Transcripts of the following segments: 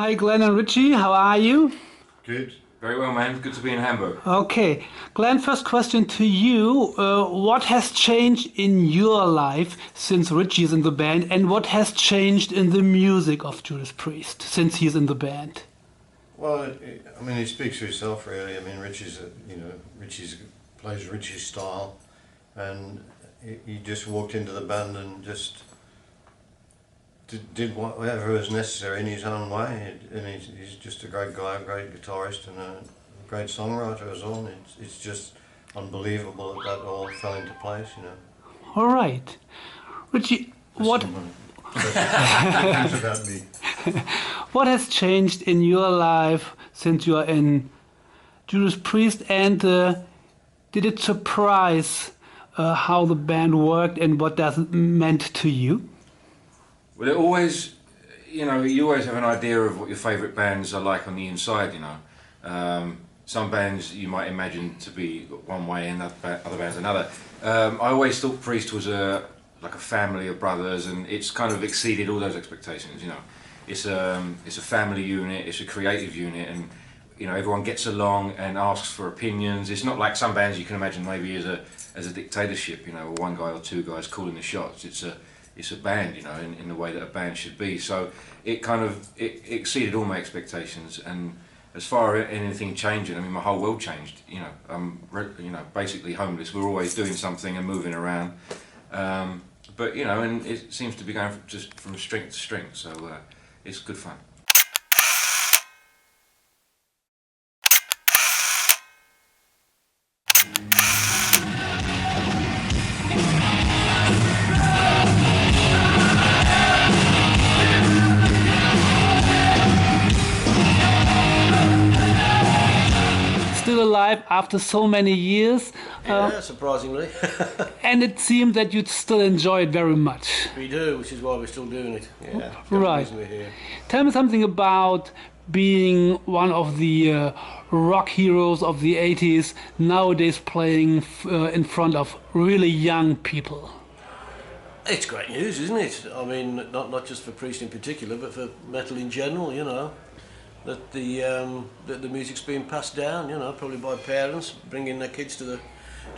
Hi Glenn and Richie, how are you? Good. Very well, man. Good to be in Hamburg. Okay, Glenn, first question to you. What has changed in your life since Richie is in the band, and what has changed in the music of Judas Priest since he's in the band? Well, I mean, he speaks for himself, really. I mean, Richie's plays Richie's style, and he just walked into the band and just did whatever was necessary in his own way. And he's just a great guy, a great guitarist, and a great songwriter as well. It's just unbelievable that all fell into place, you know. All right, Richie, what? About me. What has changed in your life since you are in Judas Priest, and did it surprise how the band worked and what that meant to you? Well, it always, you always have an idea of what your favourite bands are like on the inside, Some bands you might imagine to be one way and other bands another. I always thought Priest was like a family of brothers, and it's kind of exceeded all those expectations, It's a family unit, it's a creative unit, and everyone gets along and asks for opinions. It's not like some bands you can imagine maybe as a dictatorship, one guy or two guys calling the shots. It's a band, in the way that a band should be. So it exceeded all my expectations, and as far as anything changing, I mean, my whole world changed. I'm basically homeless. We're always doing something and moving around, but and it seems to be going just from strength to strength. So it's good fun. Still alive after so many years. Yeah, surprisingly. And it seems that you still enjoy it very much. We do, which is why we're still doing it. Yeah, right. We're here. Tell me something about being one of the rock heroes of the 80s, nowadays playing in front of really young people. It's great news, isn't it? I mean, not just for Priest in particular, but for metal in general, that the music's being passed down, probably by parents bringing their kids to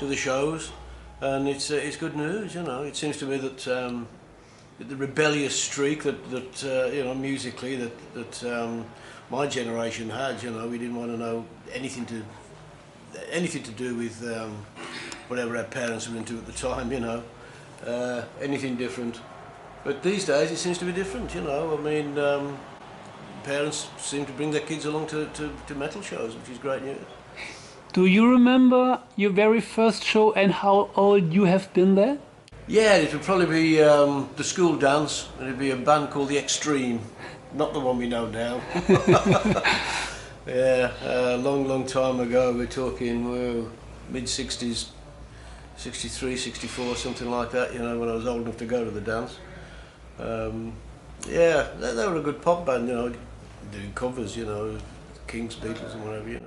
the shows, and it's good news, It seems to me that the rebellious streak that musically that my generation had, we didn't want to know anything to do with whatever our parents were into at the time, anything different. But these days it seems to be different, I mean. Parents seem to bring their kids along to metal shows, which is great news. Do you remember your very first show and how old you have been there? Yeah, it would probably be the school dance, and it'd be a band called The Extreme, not the one we know now. Yeah, a long time ago, we're talking mid-60s, 63, 64, something like that, when I was old enough to go to the dance. Yeah, they were a good pop band, doing covers, Kings, Beatles and whatever,